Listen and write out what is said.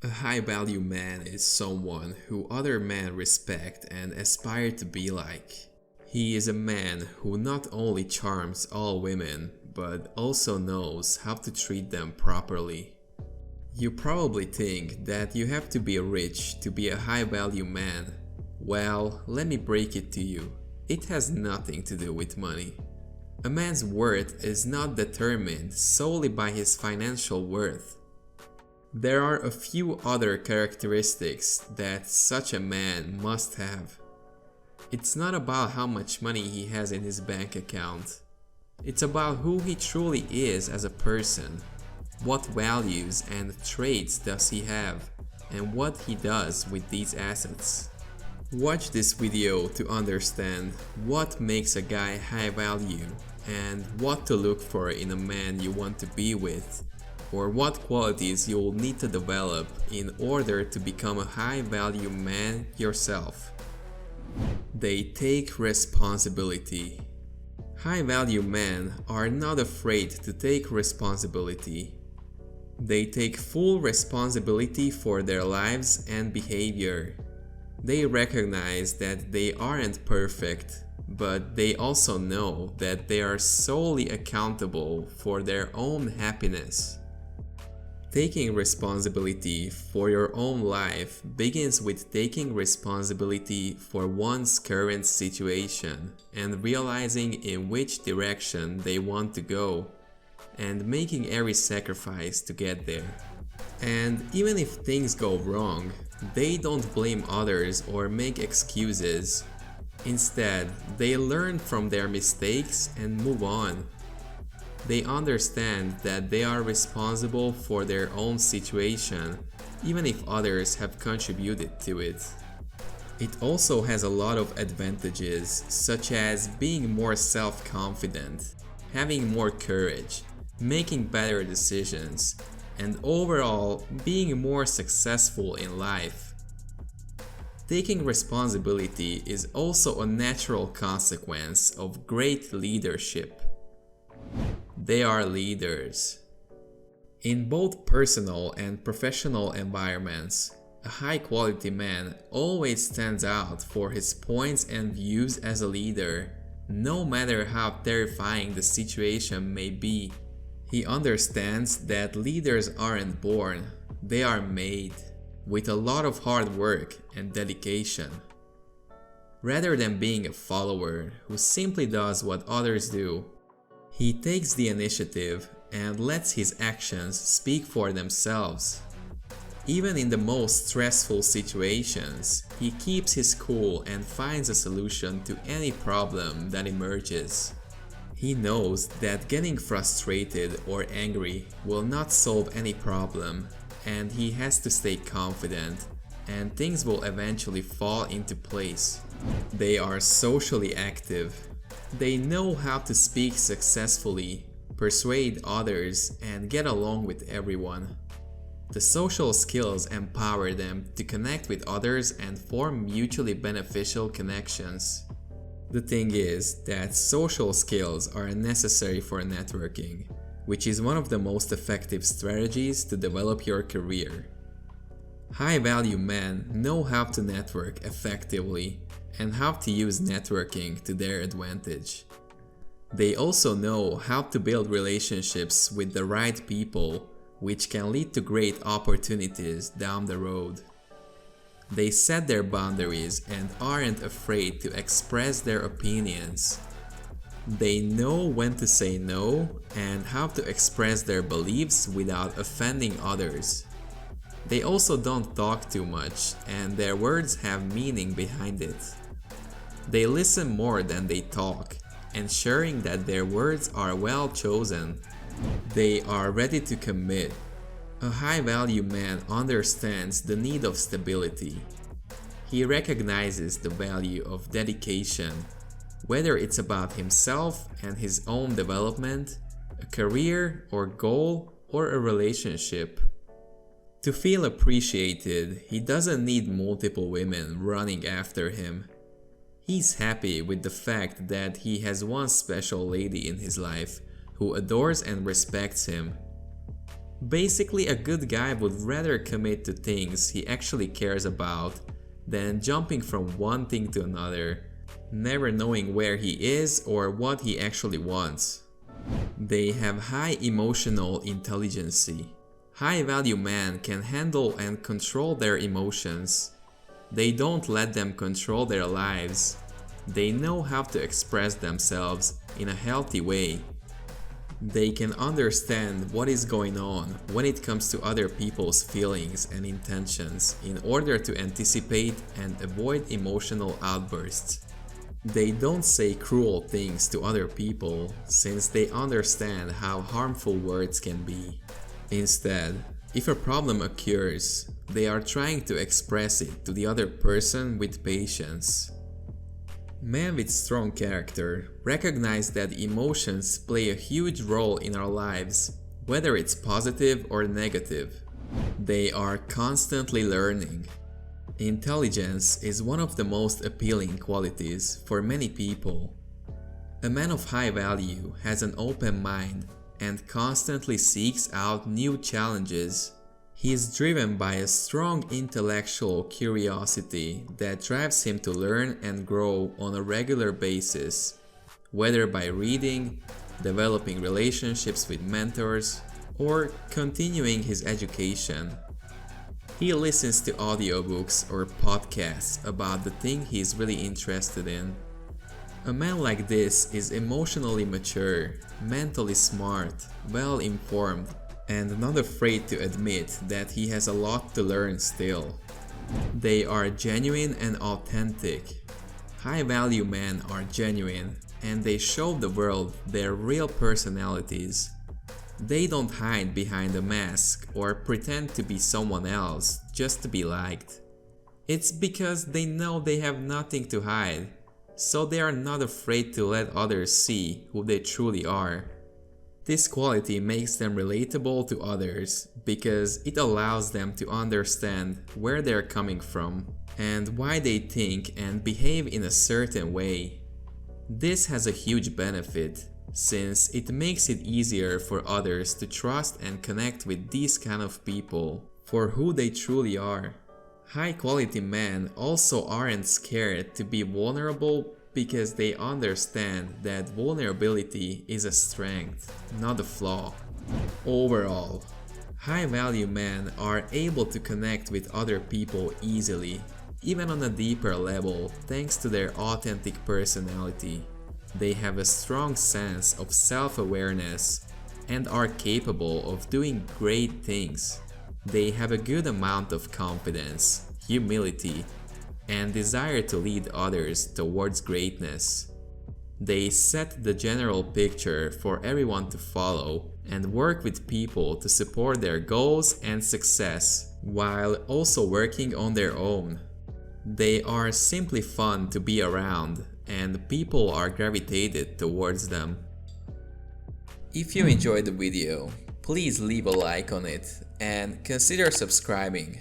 A high-value man is someone who other men respect and aspire to be like. He is a man who not only charms all women, but also knows how to treat them properly. You probably think that you have to be rich to be a high-value man. Well, let me break it to you. It has nothing to do with money. A man's worth is not determined solely by his financial worth. There are a few other characteristics that such a man must have. It's not about how much money he has in his bank account. It's about who he truly is as a person. What values and traits does he have, and what he does with these assets. Watch this video to understand what makes a guy high value and what to look for in a man you want to be with, or what qualities you will need to develop in order to become a high value man yourself. They take responsibility. High value men are not afraid to take responsibility. They take full responsibility for their lives and behavior. They recognize that they aren't perfect, but they also know that they are solely accountable for their own happiness. Taking responsibility for your own life begins with taking responsibility for one's current situation and realizing in which direction they want to go, and making every sacrifice to get there. And even if things go wrong, they don't blame others or make excuses. Instead, they learn from their mistakes and move on. They understand that they are responsible for their own situation, even if others have contributed to it. It also has a lot of advantages, such as being more self-confident, having more courage, making better decisions, and overall being more successful in life. Taking responsibility is also a natural consequence of great leadership. They are leaders. In both personal and professional environments, a high-quality man always stands out for his points and views as a leader, no matter how terrifying the situation may be. He understands that leaders aren't born, they are made, with a lot of hard work and dedication. Rather than being a follower who simply does what others do, he takes the initiative and lets his actions speak for themselves. Even in the most stressful situations, he keeps his cool and finds a solution to any problem that emerges. He knows that getting frustrated or angry will not solve any problem, and he has to stay confident, and things will eventually fall into place. They are socially active. They know how to speak successfully, persuade others, and get along with everyone. The social skills empower them to connect with others and form mutually beneficial connections. The thing is that social skills are necessary for networking, which is one of the most effective strategies to develop your career. High-value men know how to network effectively and how to use networking to their advantage. They also know how to build relationships with the right people, which can lead to great opportunities down the road. They set their boundaries and aren't afraid to express their opinions. They know when to say no and how to express their beliefs without offending others. They also don't talk too much, and their words have meaning behind it. They listen more than they talk, ensuring that their words are well chosen. They are ready to commit. A high-value man understands the need of stability. He recognizes the value of dedication, whether it's about himself and his own development, a career or goal, or a relationship. To feel appreciated, he doesn't need multiple women running after him. He's happy with the fact that he has one special lady in his life who adores and respects him. Basically, a good guy would rather commit to things he actually cares about than jumping from one thing to another, never knowing where he is or what he actually wants. They have high emotional intelligence. High-value men can handle and control their emotions. They don't let them control their lives. They know how to express themselves in a healthy way. They can understand what is going on when it comes to other people's feelings and intentions in order to anticipate and avoid emotional outbursts. They don't say cruel things to other people since they understand how harmful words can be. Instead, if a problem occurs, they are trying to express it to the other person with patience. Men with strong character recognize that emotions play a huge role in our lives, whether it's positive or negative. They are constantly learning. Intelligence is one of the most appealing qualities for many people. A man of high value has an open mind and constantly seeks out new challenges. He is driven by a strong intellectual curiosity that drives him to learn and grow on a regular basis, whether by reading, developing relationships with mentors, or continuing his education. He listens to audiobooks or podcasts about the thing he is really interested in. A man like this is emotionally mature, mentally smart, well informed, and not afraid to admit that he has a lot to learn still. They are genuine and authentic. High-value men are genuine, and they show the world their real personalities. They don't hide behind a mask or pretend to be someone else just to be liked. It's because they know they have nothing to hide, so they are not afraid to let others see who they truly are. This quality makes them relatable to others because it allows them to understand where they're coming from and why they think and behave in a certain way. This has a huge benefit since it makes it easier for others to trust and connect with these kind of people for who they truly are. High-quality men also aren't scared to be vulnerable because they understand that vulnerability is a strength, not a flaw. Overall, high-value men are able to connect with other people easily, even on a deeper level, thanks to their authentic personality. They have a strong sense of self-awareness and are capable of doing great things. They have a good amount of confidence, humility, and desire to lead others towards greatness. They set the general picture for everyone to follow and work with people to support their goals and success while also working on their own. They are simply fun to be around and people are gravitated towards them. If you enjoyed the video, please leave a like on it and consider subscribing.